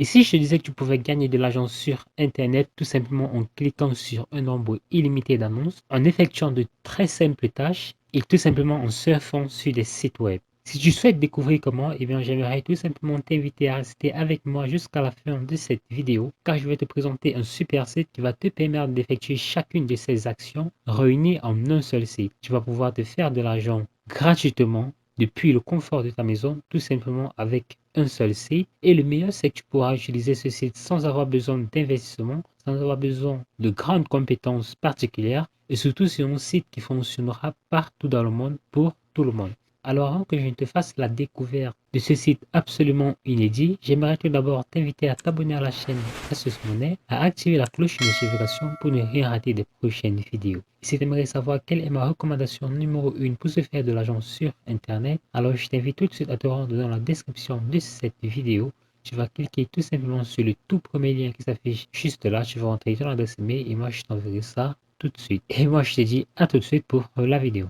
si je te disais que tu pouvais gagner de l'argent sur Internet tout simplement en cliquant sur un nombre illimité d'annonces, en effectuant de très simples tâches et tout simplement en surfant sur des sites web. Si tu souhaites découvrir comment, eh bien, j'aimerais tout simplement t'inviter à rester avec moi jusqu'à la fin de cette vidéo, car je vais te présenter un super site qui va te permettre d'effectuer chacune de ces actions réunies en un seul site. Tu vas pouvoir te faire de l'argent gratuitement depuis le confort de ta maison, tout simplement avec un seul site. Et le meilleur, c'est que tu pourras utiliser ce site sans avoir besoin d'investissement, sans avoir besoin de grandes compétences particulières, et surtout sur un site qui fonctionnera partout dans le monde pour tout le monde. Alors avant que je ne te fasse la découverte de ce site absolument inédit, j'aimerais tout d'abord t'inviter à t'abonner à la chaîne Asus Money, à activer la cloche de notification pour ne rien rater des prochaines vidéos. Et si tu aimerais savoir quelle est ma recommandation numéro 1 pour se faire de l'argent sur Internet, alors je t'invite tout de suite à te rendre dans la description de cette vidéo. Tu vas cliquer tout simplement sur le tout premier lien qui s'affiche juste là. Tu vas rentrer ton adresse mail et moi je t'enverrai ça tout de suite. Et moi je te dis à tout de suite pour la vidéo.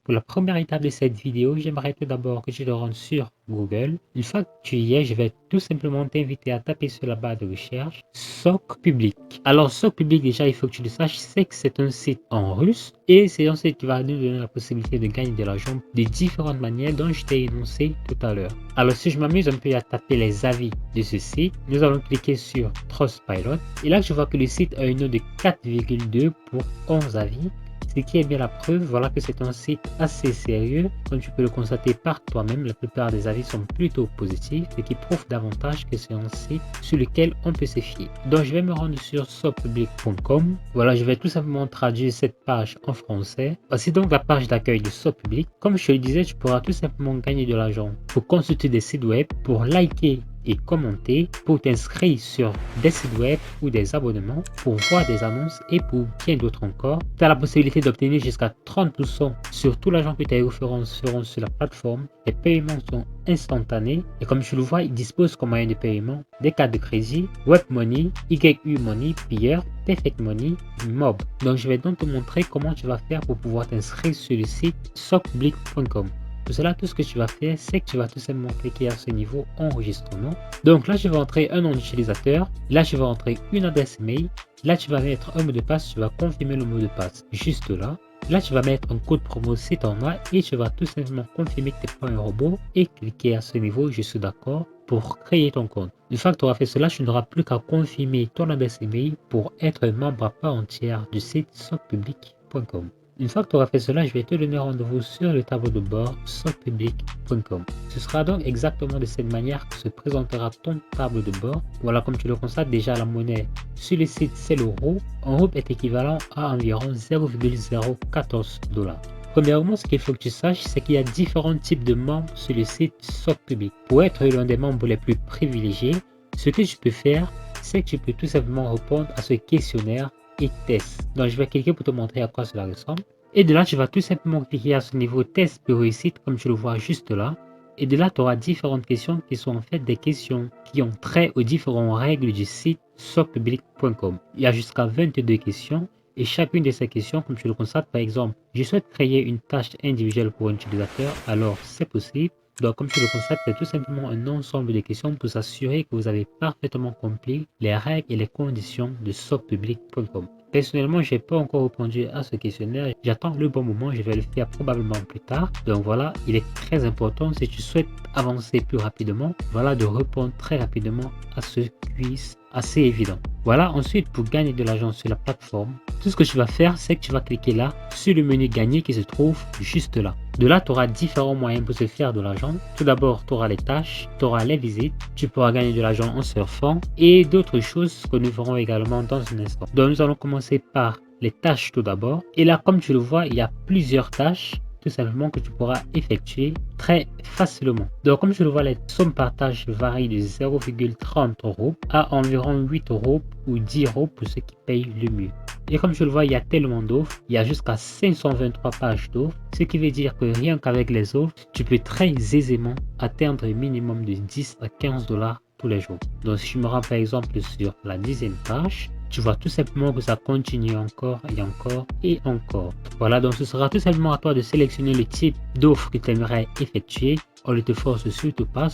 Pour la première étape de cette vidéo, j'aimerais tout d'abord que tu te rendes sur Google. Une fois que tu y es, je vais tout simplement t'inviter à taper sur la barre de recherche SOC Public. Alors SOC Public, déjà il faut que tu le saches, c'est que c'est un site en russe et c'est un site qui va nous donner la possibilité de gagner de l'argent de différentes manières dont je t'ai énoncé tout à l'heure. Alors si je m'amuse un peu à taper les avis de ce site, nous allons cliquer sur Trustpilot et là je vois que le site a une note de 4,2 pour 11 avis. Ce qui est bien la preuve, voilà que c'est un site assez sérieux. Comme tu peux le constater par toi-même, la plupart des avis sont plutôt positifs, ce qui prouve davantage que c'est un site sur lequel on peut se fier. Donc je vais me rendre sur socpublic.com. Voilà, je vais tout simplement traduire cette page en français. Voici donc la page d'accueil de SocPublic. Comme je te le disais, tu pourras tout simplement gagner de l'argent pour consulter des sites web, pour liker et commenter, pour t'inscrire sur des sites web ou des abonnements, pour voir des annonces et pour bien d'autres encore. Tu as la possibilité d'obtenir jusqu'à 30% sur tout l'argent que tes références feront sur la plateforme. Les paiements sont instantanés et comme tu le vois, ils disposent comme moyen de paiement des cartes de crédit, WebMoney, YU Money, Payer, Perfect Money, Mob. Donc je vais donc te montrer comment tu vas faire pour pouvoir t'inscrire sur le site socpublic.com. Pour cela, tout ce que tu vas faire, c'est que tu vas tout simplement cliquer à ce niveau enregistrement. Donc là, je vais entrer un nom d'utilisateur. Là, je vais entrer une adresse mail. Là, tu vas mettre un mot de passe. Tu vas confirmer le mot de passe juste là. Là, tu vas mettre un code promo si tu en as et tu vas tout simplement confirmer que tu n'es pas un robot et cliquer à ce niveau, je suis d'accord, pour créer ton compte. Une fois que tu auras fait cela, tu n'auras plus qu'à confirmer ton adresse email pour être membre à part entière du site socpublic.com. Une fois que tu auras fait cela, je vais te donner rendez-vous sur le tableau de bord socpublic.com. Ce sera donc exactement de cette manière que se présentera ton tableau de bord. Voilà, comme tu le constates, déjà la monnaie sur le site c'est l'euro. En rouble est équivalent à environ 0,014 $. Premièrement, ce qu'il faut que tu saches, c'est qu'il y a différents types de membres sur le site SocPublic. Pour être l'un des membres les plus privilégiés, ce que tu peux faire, c'est que tu peux tout simplement répondre à ce questionnaire et test. Donc je vais cliquer pour te montrer à quoi cela ressemble. Et de là, tu vas tout simplement cliquer à ce niveau test pour réussite, comme tu le vois juste là. Et de là, tu auras différentes questions qui sont en fait des questions qui ont trait aux différentes règles du site socpublic.com. Il y a jusqu'à 22 questions. Et chacune de ces questions, comme tu le constates, par exemple, je souhaite créer une tâche individuelle pour un utilisateur, alors c'est possible. Donc, comme tu le constates, c'est tout simplement un ensemble de questions pour s'assurer que vous avez parfaitement compris les règles et les conditions de socpublic.com. Personnellement, je n'ai pas encore répondu à ce questionnaire. J'attends le bon moment, je vais le faire probablement plus tard. Donc voilà, il est très important si tu souhaites avancer plus rapidement, voilà, de répondre très rapidement à ce quiz assez évident. Voilà, ensuite pour gagner de l'argent sur la plateforme, tout ce que tu vas faire, c'est que tu vas cliquer là sur le menu gagner qui se trouve juste là. De là, tu auras différents moyens pour se faire de l'argent. Tout d'abord, tu auras les tâches, tu auras les visites, tu pourras gagner de l'argent en surfant et d'autres choses que nous verrons également dans un instant. Donc, nous allons commencer par les tâches tout d'abord. Et là, comme tu le vois, il y a plusieurs tâches tout simplement que tu pourras effectuer très facilement. Donc comme je le vois, les sommes par tâche varient de 0,30 € à environ 8 € ou 10 € pour ceux qui payent le mieux. Et comme je le vois, il y a tellement d'offres, il y a jusqu'à 523 pages d'offres, ce qui veut dire que rien qu'avec les offres, tu peux très aisément atteindre un minimum de 10 à 15 $ tous les jours. Donc si je me rends par exemple sur la 10e page, tu vois tout simplement que ça continue encore et encore et encore. Voilà, donc ce sera tout simplement à toi de sélectionner le type d'offre que tu aimerais effectuer. On ne te force surtout pas,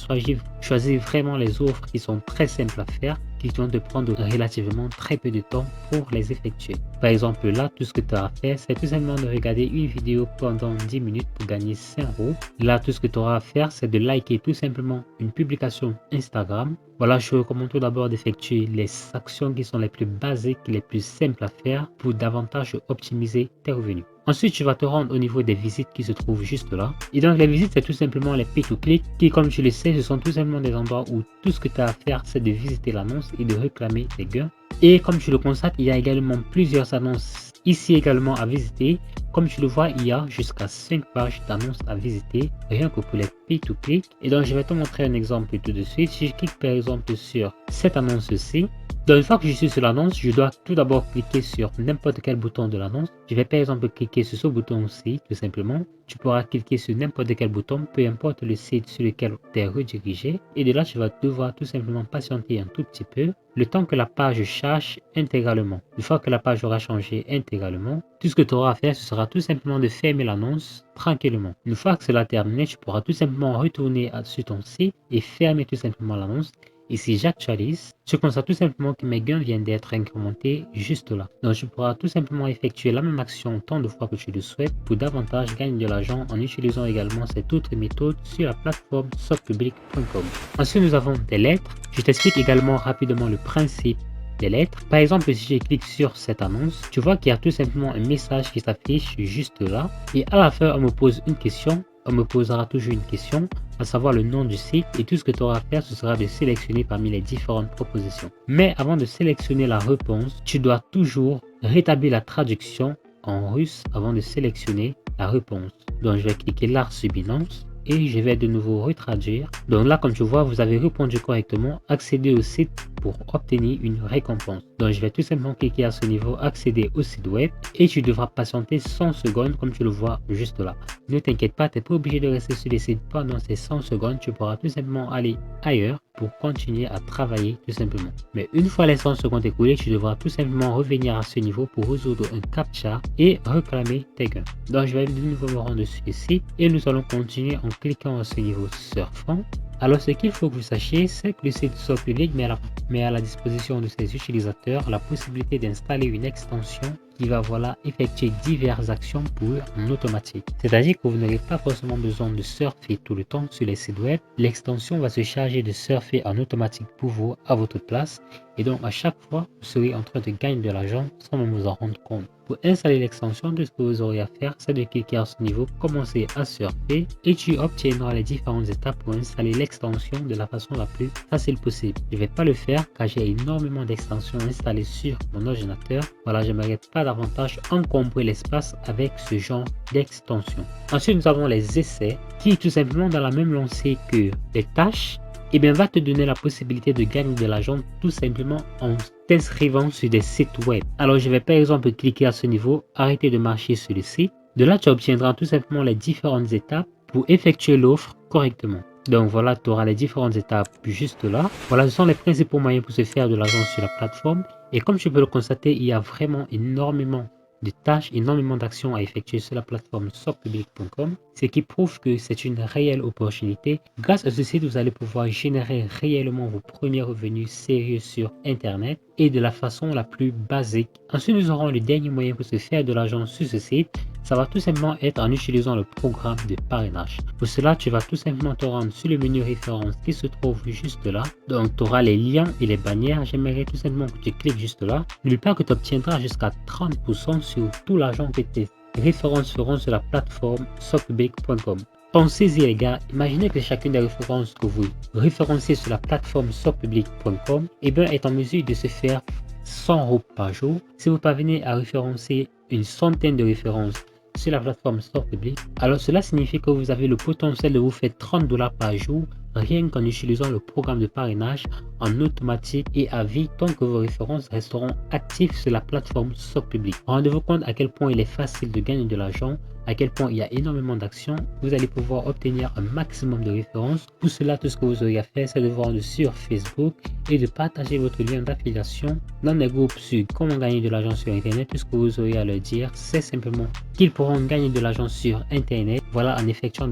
choisis vraiment les offres qui sont très simples à faire, qui vont te prendre relativement très peu de temps pour les effectuer. Par exemple là, tout ce que tu as à faire, c'est tout simplement de regarder une vidéo pendant 10 minutes pour gagner 5 euros. Là, tout ce que tu auras à faire, c'est de liker tout simplement une publication Instagram. Voilà, je recommande tout d'abord d'effectuer les actions qui sont les plus basiques, les plus simples à faire pour davantage optimiser tes revenus. Ensuite, tu vas te rendre au niveau des visites qui se trouvent juste là. Et donc, les visites, c'est tout simplement les pay-to-click qui, comme tu le sais, ce sont tout simplement des endroits où tout ce que tu as à faire, c'est de visiter l'annonce et de réclamer tes gains. Et comme tu le constates, il y a également plusieurs annonces ici également à visiter. Comme tu le vois, il y a jusqu'à 5 pages d'annonces à visiter, rien que pour les pay-to-click. Et donc, je vais te montrer un exemple tout de suite. Si je clique par exemple sur cette annonce-ci, donc une fois que je suis sur l'annonce, je dois tout d'abord cliquer sur n'importe quel bouton de l'annonce. Je vais par exemple cliquer sur ce bouton-ci, tout simplement. Tu pourras cliquer sur n'importe quel bouton, peu importe le site sur lequel tu es redirigé. Et de là, tu vas devoir tout simplement patienter un tout petit peu, le temps que la page charge intégralement. Une fois que la page aura changé intégralement, tout ce que tu auras à faire, ce sera tout simplement de fermer l'annonce tranquillement. Une fois que cela terminé, tu pourras tout simplement retourner sur ton site et fermer tout simplement l'annonce. Et si j'actualise, je constate tout simplement que mes gains viennent d'être incrémentés juste là. Donc je pourrai tout simplement effectuer la même action tant de fois que tu le souhaites pour davantage gagner de l'argent en utilisant également cette autre méthode sur la plateforme socpublic.com. Ensuite, nous avons des lettres. Je t'explique également rapidement le principe des lettres. Par exemple, si je clique sur cette annonce, tu vois qu'il y a tout simplement un message qui s'affiche juste là. Et à la fin, on me pose une question. On me posera toujours une question, à savoir le nom du site, et tout ce que tu auras à faire, ce sera de sélectionner parmi les différentes propositions. Mais avant de sélectionner la réponse, tu dois toujours rétablir la traduction en russe avant de sélectionner la réponse. Donc je vais cliquer là sur Binance et je vais de nouveau retraduire. Donc là, comme tu vois, vous avez répondu correctement, accéder au site pour obtenir une récompense. Donc je vais tout simplement cliquer à ce niveau, accéder au site web, et tu devras patienter 100 secondes comme tu le vois juste là. Ne t'inquiète pas, tu n'es pas obligé de rester sur le site pendant ces 100 secondes, tu pourras tout simplement aller ailleurs pour continuer à travailler tout simplement. Mais une fois les 100 secondes écoulées, tu devras tout simplement revenir à ce niveau pour résoudre un captcha et réclamer tes gains. Donc je vais de nouveau me rendre sur le site et nous allons continuer en cliquant à ce niveau surfant. Alors ce qu'il faut que vous sachiez, c'est que le site SocPublic met à la disposition de ses utilisateurs la possibilité d'installer une extension qui va effectuer diverses actions pour eux en automatique. C'est-à-dire que vous n'aurez pas forcément besoin de surfer tout le temps sur les sites web. L'extension va se charger de surfer en automatique pour vous à votre place. Et donc à chaque fois, vous serez en train de gagner de l'argent sans même vous en rendre compte. Pour installer l'extension, tout ce que vous aurez à faire, c'est de cliquer à ce niveau, commencer à surfer et tu obtiendras les différentes étapes pour installer l'extension de la façon la plus facile possible. Je ne vais pas le faire car j'ai énormément d'extensions installées sur mon ordinateur. Voilà, je n'aimerais pas davantage encombrer l'espace avec ce genre d'extension. Ensuite, nous avons les essais qui, tout simplement dans la même lancée que les tâches, va te donner la possibilité de gagner de l'argent tout simplement en t'inscrivant sur des sites web. Alors je vais par exemple cliquer à ce niveau, arrêter de marcher sur le site. De là, tu obtiendras tout simplement les différentes étapes pour effectuer l'offre correctement. Donc voilà, tu auras les différentes étapes juste là. Voilà, ce sont les principaux moyens pour se faire de l'argent sur la plateforme. Et comme tu peux le constater, il y a vraiment énormément de tâches, énormément d'actions à effectuer sur la plateforme socpublic.com, ce qui prouve que c'est une réelle opportunité. Grâce à ce site, vous allez pouvoir générer réellement vos premiers revenus sérieux sur Internet et de la façon la plus basique. Ensuite, nous aurons le dernier moyen pour se faire de l'argent sur ce site. Ça va tout simplement être en utilisant le programme de parrainage. Pour cela, tu vas tout simplement te rendre sur le menu référence qui se trouve juste là. Donc, tu auras les liens et les bannières. J'aimerais tout simplement que tu cliques juste là. N'oublie pas que tu obtiendras jusqu'à 30% sur tout l'argent que tes références feront sur la plateforme socpublic.com. Pensez-y les gars, imaginez que chacune des références que vous référencez sur la plateforme socpublic.com est en mesure de se faire 100 euros par jour. Si vous parvenez à référencer une centaine de références sur la plateforme SocPublic, alors cela signifie que vous avez le potentiel de vous faire $30 par jour rien qu'en utilisant le programme de parrainage en automatique et à vie tant que vos références resteront actives sur la plateforme SOC Public. Rendez-vous compte à quel point il est facile de gagner de l'argent, à quel point il y a énormément d'actions. Vous allez pouvoir obtenir un maximum de références. Pour cela, tout ce que vous aurez à faire, c'est de vous rendre sur Facebook et de partager votre lien d'affiliation dans des groupes sur comment gagner de l'argent sur Internet. Tout ce que vous aurez à leur dire, c'est simplement qu'ils pourront gagner de l'argent sur Internet. Voilà, en effectuant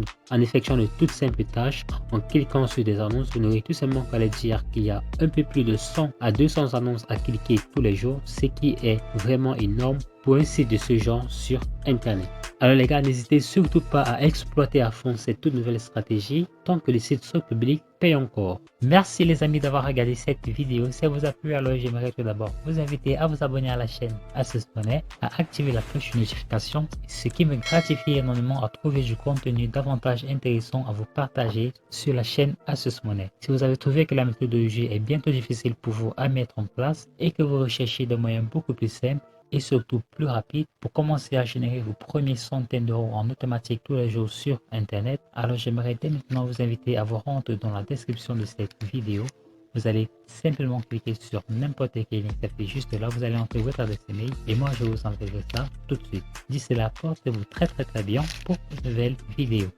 de toutes simples tâches, en cliquant sur des annonces. Vous n'aurez tout simplement qu'à leur dire qu'il y a un peu plus de 100 à 200 annonces à cliquer tous les jours, ce qui est vraiment énorme pour un site de ce genre sur Internet. Alors les gars, n'hésitez surtout pas à exploiter à fond cette toute nouvelle stratégie tant que le site SOC Public paye encore. Merci les amis d'avoir regardé cette vidéo. Si elle vous a plu, alors j'aimerais tout d'abord vous inviter à vous abonner à la chaîne Asus Money, à activer la cloche de notification, ce qui me gratifie énormément à trouver du contenu davantage intéressant à vous partager sur la chaîne Asus Money. Si vous avez trouvé que la méthodologie est bientôt difficile pour vous à mettre en place et que vous recherchez des moyens beaucoup plus simples et surtout plus rapide pour commencer à générer vos premières centaines d'euros en automatique tous les jours sur Internet, alors j'aimerais dès maintenant vous inviter à vous rendre dans la description de cette vidéo. Vous allez simplement cliquer sur n'importe quel lien qui est juste là, vous allez entrer votre adresse email et moi je vous enverrai ça tout de suite. D'ici là, portez-vous très bien pour une nouvelle vidéo.